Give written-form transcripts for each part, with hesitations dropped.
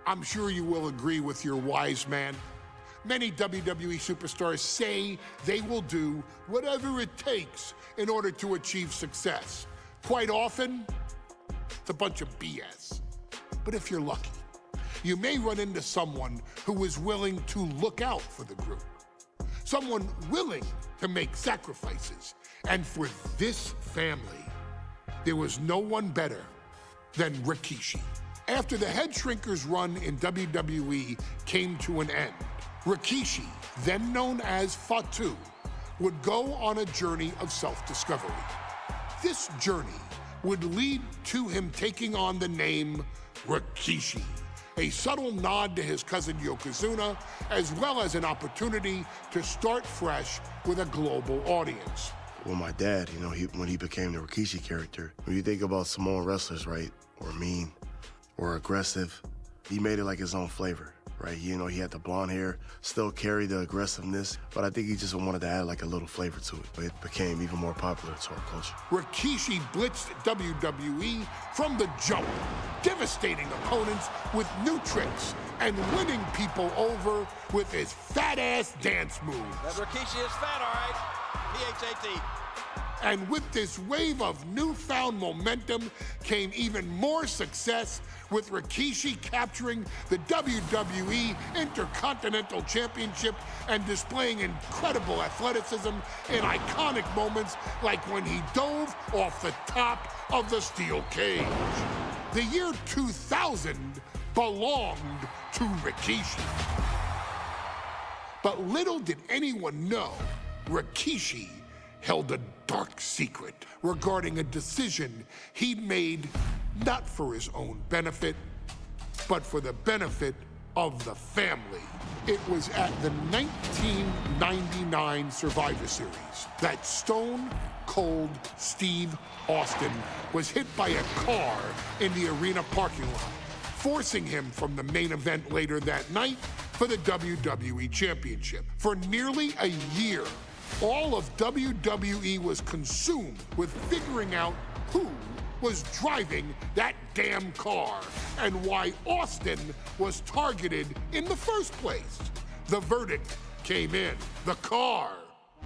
I'm sure you will agree with your wise man. Many WWE superstars say they will do whatever it takes in order to achieve success. Quite often, it's a bunch of BS. But if you're lucky, you may run into someone who is willing to look out for the group. Someone willing to make sacrifices. And for this family, there was no one better than Rikishi. After the Head Shrinkers run in WWE came to an end, Rikishi, then known as Fatu, would go on a journey of self-discovery. This journey would lead to him taking on the name Rikishi, a subtle nod to his cousin Yokozuna, as well as an opportunity to start fresh with a global audience. Well, my dad, when he became the Rikishi character, when you think about Samoan wrestlers, right, or mean, or aggressive, he made it like his own flavor, right? He had the blonde hair, still carried the aggressiveness, but I think he just wanted to add like a little flavor to it. But it became even more popular to our culture. Rikishi blitzed WWE from the jump, devastating opponents with new tricks and winning people over with his fat-ass dance moves. That Rikishi is fat, all right. P-H-A-T. And with this wave of newfound momentum came even more success, with Rikishi capturing the WWE Intercontinental Championship and displaying incredible athleticism in iconic moments like when he dove off the top of the steel cage. The year 2000 belonged to Rikishi. But little did anyone know, Rikishi held a dark secret regarding a decision he'd made not for his own benefit, but for the benefit of the family. It was at the 1999 Survivor Series that Stone Cold Steve Austin was hit by a car in the arena parking lot, forcing him from the main event later that night for the WWE Championship. For nearly a year, all of WWE was consumed with figuring out who was driving that damn car and why Austin was targeted in the first place. The verdict came in. The car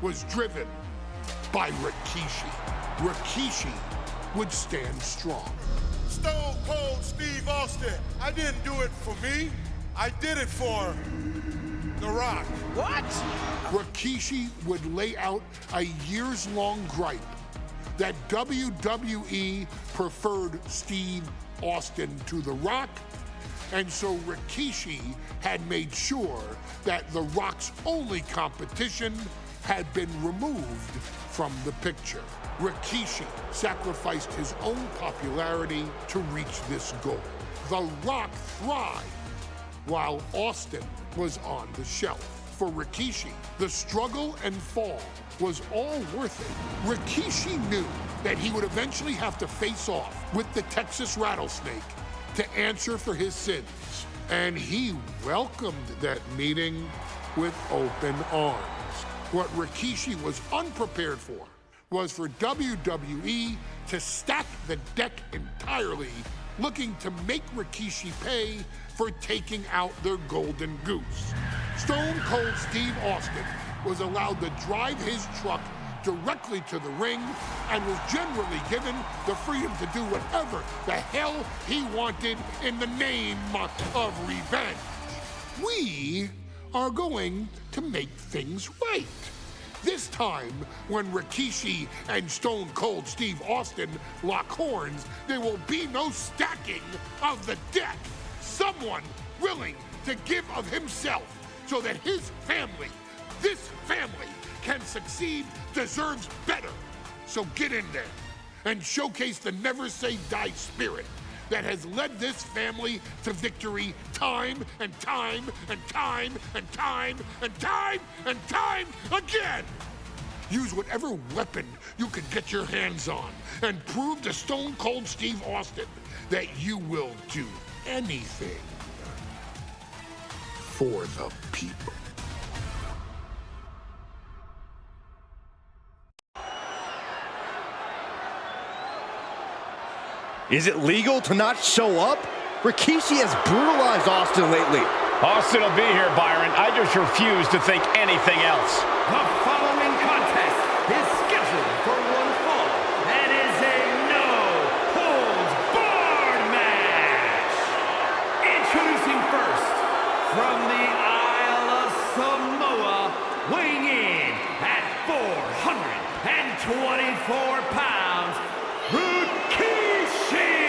was driven by Rikishi. Rikishi would stand strong. Stone Cold Steve Austin, I didn't do it for me. I did it for The Rock. What? Rikishi would lay out a years-long gripe that WWE preferred Steve Austin to The Rock, and so Rikishi had made sure that The Rock's only competition had been removed from the picture. Rikishi sacrificed his own popularity to reach this goal. The Rock thrived while Austin was on the shelf. For Rikishi, the struggle and fall was all worth it. Rikishi knew that he would eventually have to face off with the Texas Rattlesnake to answer for his sins. And he welcomed that meeting with open arms. What Rikishi was unprepared for was for WWE to stack the deck entirely, looking to make Rikishi pay for taking out their golden goose. Stone Cold Steve Austin was allowed to drive his truck directly to the ring and was generally given the freedom to do whatever the hell he wanted in the name of revenge. We are going to make things right. This time, when Rikishi and Stone Cold Steve Austin lock horns, there will be no stacking of the deck. Someone willing to give of himself so that his family, this family, can succeed, deserves better. So get in there and showcase the never say die spirit that has led this family to victory time and time and time and time and time and time again. Use whatever weapon you can get your hands on and prove to Stone Cold Steve Austin that you will do anything for the people. Is it legal to not show up? Rikishi has brutalized Austin lately. Austin will be here, Byron. I just refuse to think anything else. The following contest is scheduled for one fall and is a no-holds-barred match. Introducing first, from the Isle of Samoa, weighing in at 424 pounds, Rikishi!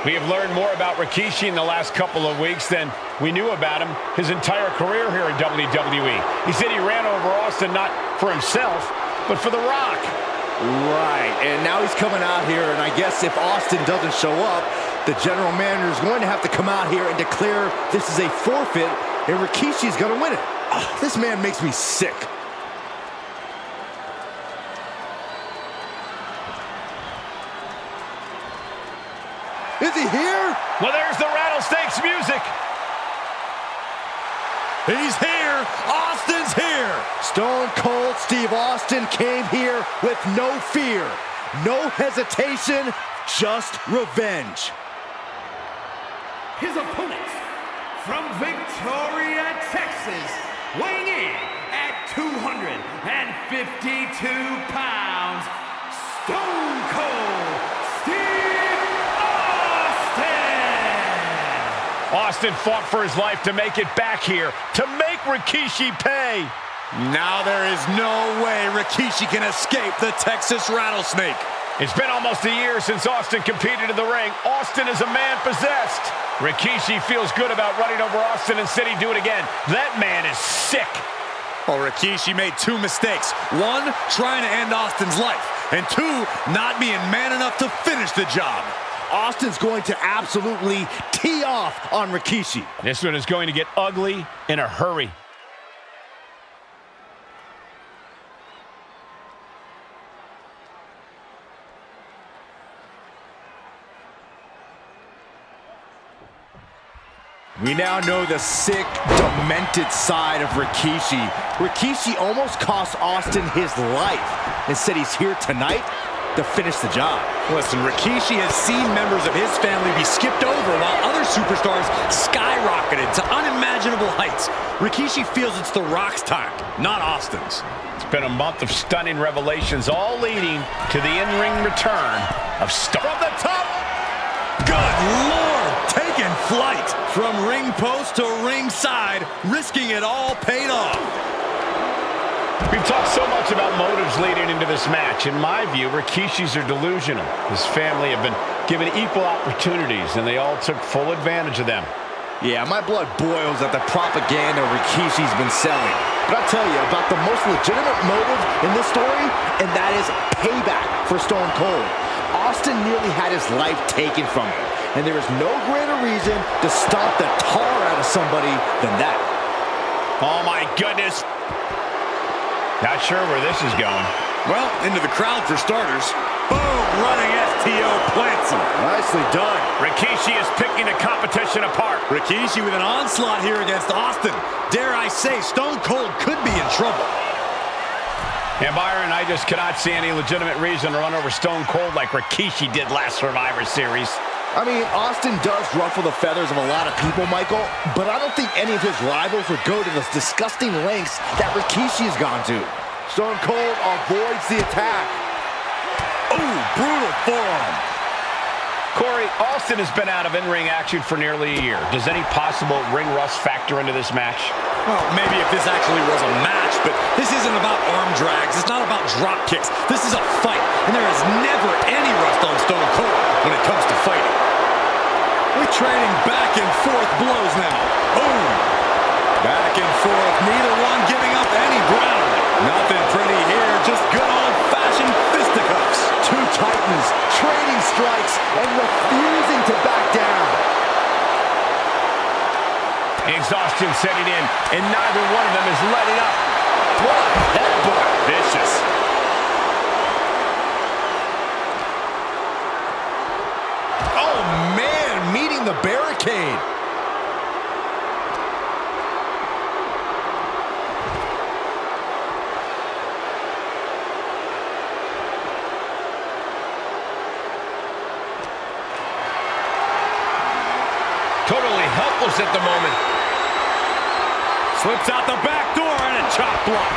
We have learned more about Rikishi in the last couple of weeks than we knew about him his entire career here in WWE. He said he ran over Austin not for himself, but for The Rock. Right, and now he's coming out here, and I guess if Austin doesn't show up, the general manager is going to have to come out here and declare this is a forfeit, and Rikishi's going to win it. This man makes me sick. Is he here? Well, there's the Rattlesnakes music. He's here. Austin's here. Stone Cold Steve Austin came here with no fear, no hesitation, just revenge. His opponent, from Victoria, Texas, weighing in at 252 pounds, Stone Cold Steve Austin! Austin fought for his life to make it back here, to make Rikishi pay. Now there is no way Rikishi can escape the Texas Rattlesnake. It's been almost a year since Austin competed in the ring. Austin is a man possessed. Rikishi feels good about running over Austin and said he'd do it again. That man is sick. Well, Rikishi made two mistakes. One, trying to end Austin's life. And two, not being man enough to finish the job. Austin's going to absolutely tee off on Rikishi. This one is going to get ugly in a hurry. We now know the sick, demented side of Rikishi. Rikishi almost cost Austin his life and said he's here tonight to finish the job. Listen, Rikishi has seen members of his family be skipped over while other superstars skyrocketed to unimaginable heights. Rikishi feels it's The Rock's time, not Austin's. It's been a month of stunning revelations, all leading to the in-ring return of Stone. From the top! Good Lord! Taking flight! From ring post to ringside, risking it all paid off. We've talked so much about motives leading into this match. In my view, Rikishis are delusional. His family have been given equal opportunities, and they all took full advantage of them. Yeah, my blood boils at the propaganda Rikishi's been selling. But I'll tell you about the most legitimate motive in this story, and that is payback for Stone Cold. Austin nearly had his life taken from him, and there is no greater reason to stomp the tar out of somebody than that. Oh my goodness. Not sure where this is going. Well, into the crowd for starters. Boom! Running STO plants him. Nicely done. Rikishi is picking the competition apart. Rikishi with an onslaught here against Austin. Dare I say, Stone Cold could be in trouble. And Byron, I just cannot see any legitimate reason to run over Stone Cold like Rikishi did last Survivor Series. I mean, Austin does ruffle the feathers of a lot of people, Michael, but I don't think any of his rivals would go to the disgusting lengths that Rikishi has gone to. Stone Cold avoids the attack. Ooh, brutal forearm. Corey, Austin has been out of in-ring action for nearly a year. Does any possible ring rust factor into this match? Well, maybe if this actually was a match, but this isn't about arm drags. It's not about drop kicks. This is a fight, and there is never any rust on Stone Cold when it comes to fighting. We're trading back and forth blows now. Boom! Back and forth, neither one giving up any ground. Nothing pretty here, just good old-fashioned fisticuffs. Two titans trading strikes and refusing to back down. Exhaustion setting in, and neither one of them is letting up. What a headbutt. Vicious. Oh, man, meeting the barricade. Totally helpless at the moment. Slips out the back door and a chop block.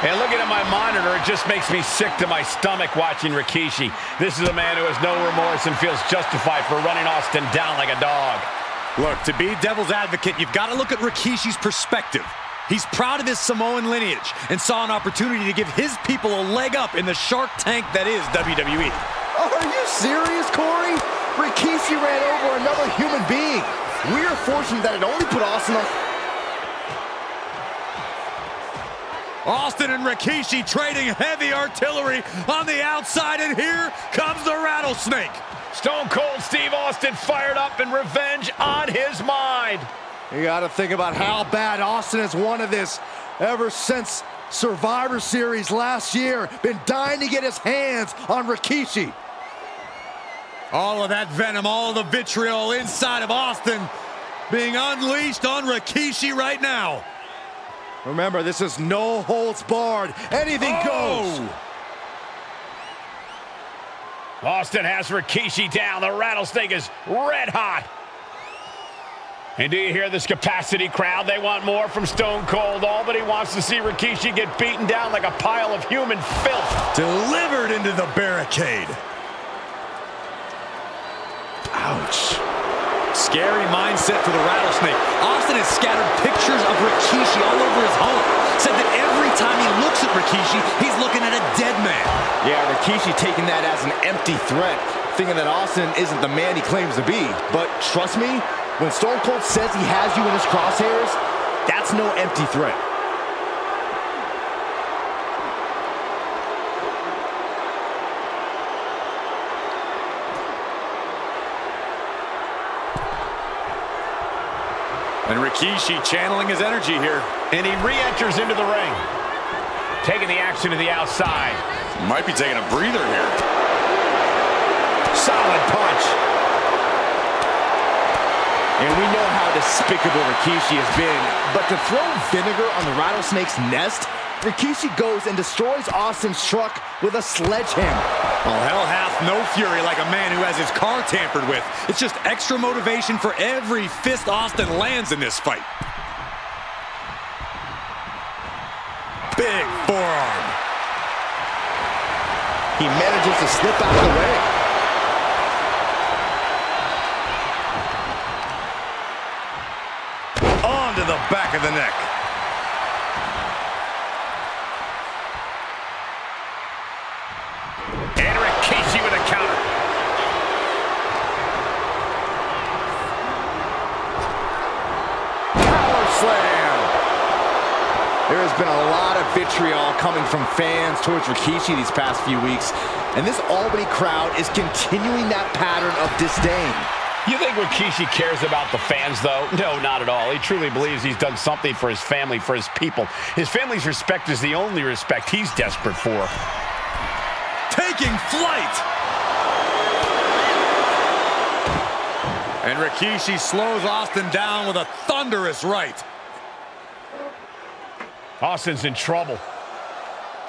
And looking at my monitor, it just makes me sick to my stomach watching Rikishi. This is a man who has no remorse and feels justified for running Austin down like a dog. Look, to be devil's advocate, you've got to look at Rikishi's perspective. He's proud of his Samoan lineage and saw an opportunity to give his people a leg up in the shark tank that is WWE. Are you serious, Corey? Rikishi ran over another human being. We are fortunate that it only put Austin on... Austin and Rikishi trading heavy artillery on the outside, and here comes the rattlesnake. Stone Cold Steve Austin fired up and revenge on his mind. You got to think about how bad Austin has wanted this ever since Survivor Series last year. Been dying to get his hands on Rikishi. All of that venom, all of the vitriol inside of Austin being unleashed on Rikishi right now. Remember, this is no holds barred. Anything goes. Austin has Rikishi down. The rattlesnake is red hot. And do you hear this capacity crowd? They want more from Stone Cold. Albany wants to see Rikishi get beaten down like a pile of human filth. Delivered into the barricade. Ouch. Scary mindset for the rattlesnake. Austin has scattered pictures of Rikishi all over his home. Said that every time he looks at Rikishi, he's looking at a dead man. Yeah, Rikishi taking that as an empty threat, thinking that Austin isn't the man he claims to be. But trust me, when Stone Cold says he has you in his crosshairs, that's no empty threat. And Rikishi channeling his energy here. And he re-enters into the ring. Taking the action to the outside. Might be taking a breather here. Solid punch. And we know how despicable Rikishi has been, but to throw vinegar on the rattlesnake's nest, Rikishi goes and destroys Austin's truck with a sledgehammer. Well, hell hath no fury like a man who has his car tampered with. It's just extra motivation for every fist Austin lands in this fight. Big forearm. He manages to slip out of the way. Onto the back of the neck. And Rikishi with a counter. Power slam. There has been a lot of vitriol coming from fans towards Rikishi these past few weeks, and this Albany crowd is continuing that pattern of disdain. You think Rikishi cares about the fans, though? No, not at all. He truly believes he's done something for his family, for his people. His family's respect is the only respect he's desperate for. Taking flight. And Rikishi slows Austin down with a thunderous right. Austin's in trouble.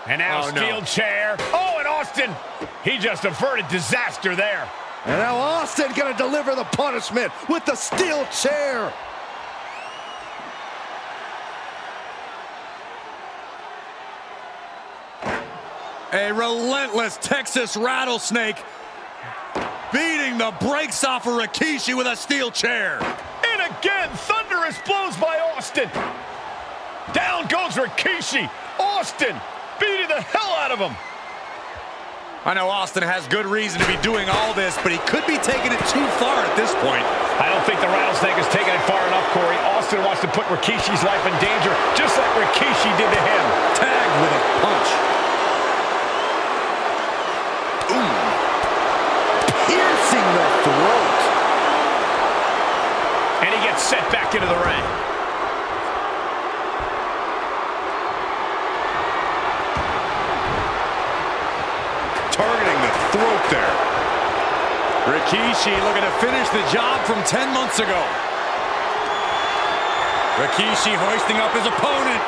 And now steel chair. Oh, and Austin, he just averted disaster there. And now Austin gonna deliver the punishment with the steel chair. A relentless Texas rattlesnake beating the brakes off of Rikishi with a steel chair. And again, thunderous blows by Austin. Down goes Rikishi. Austin beating the hell out of him. I know Austin has good reason to be doing all this, but he could be taking it too far at this point. I don't think the rattlesnake has taken it far enough, Corey. Austin wants to put Rikishi's life in danger, just like Rikishi did to him. Tagged with a punch. Piercing the throat. And he gets set back into the ring. Targeting the throat there. Rikishi looking to finish the job from 10 months ago. Rikishi hoisting up his opponent.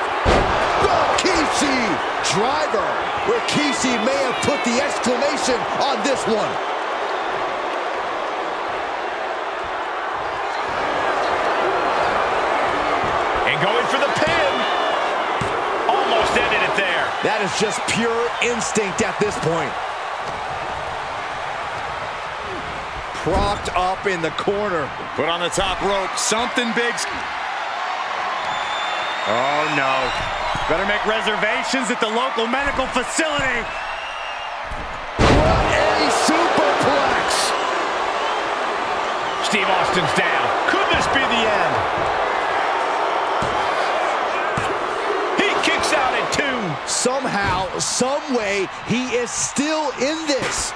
Rikishi driver. Rikishi may have put the exclamation on this one. That is just pure instinct at this point. Propped up in the corner. Put on the top rope. Something big. Oh, no. Better make reservations at the local medical facility. What a superplex! Steve Austin's down. Could this be the end? He kicks out at 2. Somehow, some way, he is still in this.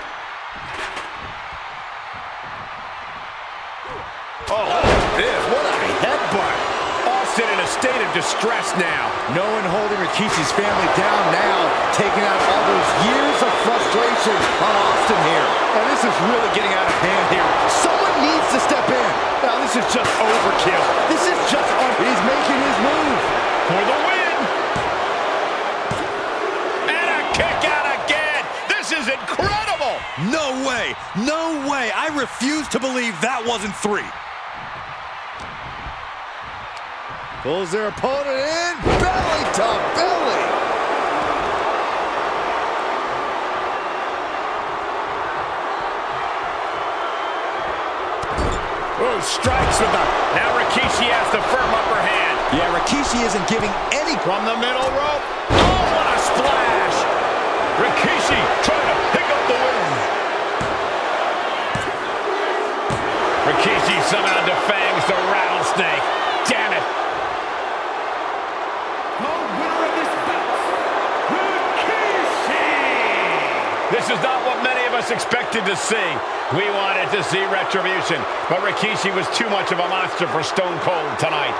Oh, this. What a headbutt. Austin in a state of distress now. No one holding Rikishi's family down now, taking out all those years of frustration on Austin here. And this is really getting out of hand here. Someone needs to step in. Now, this is just overkill. This is just, he's making his move. For the win. And a kick out again. This is incredible. No way. No way. I refuse to believe that wasn't 3. Pulls their opponent in, belly to belly. Oh, strikes with the... Now Rikishi has the firm upper hand. Yeah, Rikishi isn't giving any... From the middle rope. Oh, what a splash. Rikishi trying to pick up the win. Rikishi somehow defangs the rattlesnake. Damn it. This is not what many of us expected to see. We wanted to see retribution, but Rikishi was too much of a monster for Stone Cold tonight.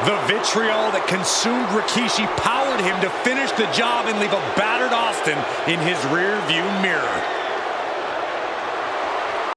The vitriol that consumed Rikishi powered him to finish the job and leave a battered Austin in his rear-view mirror.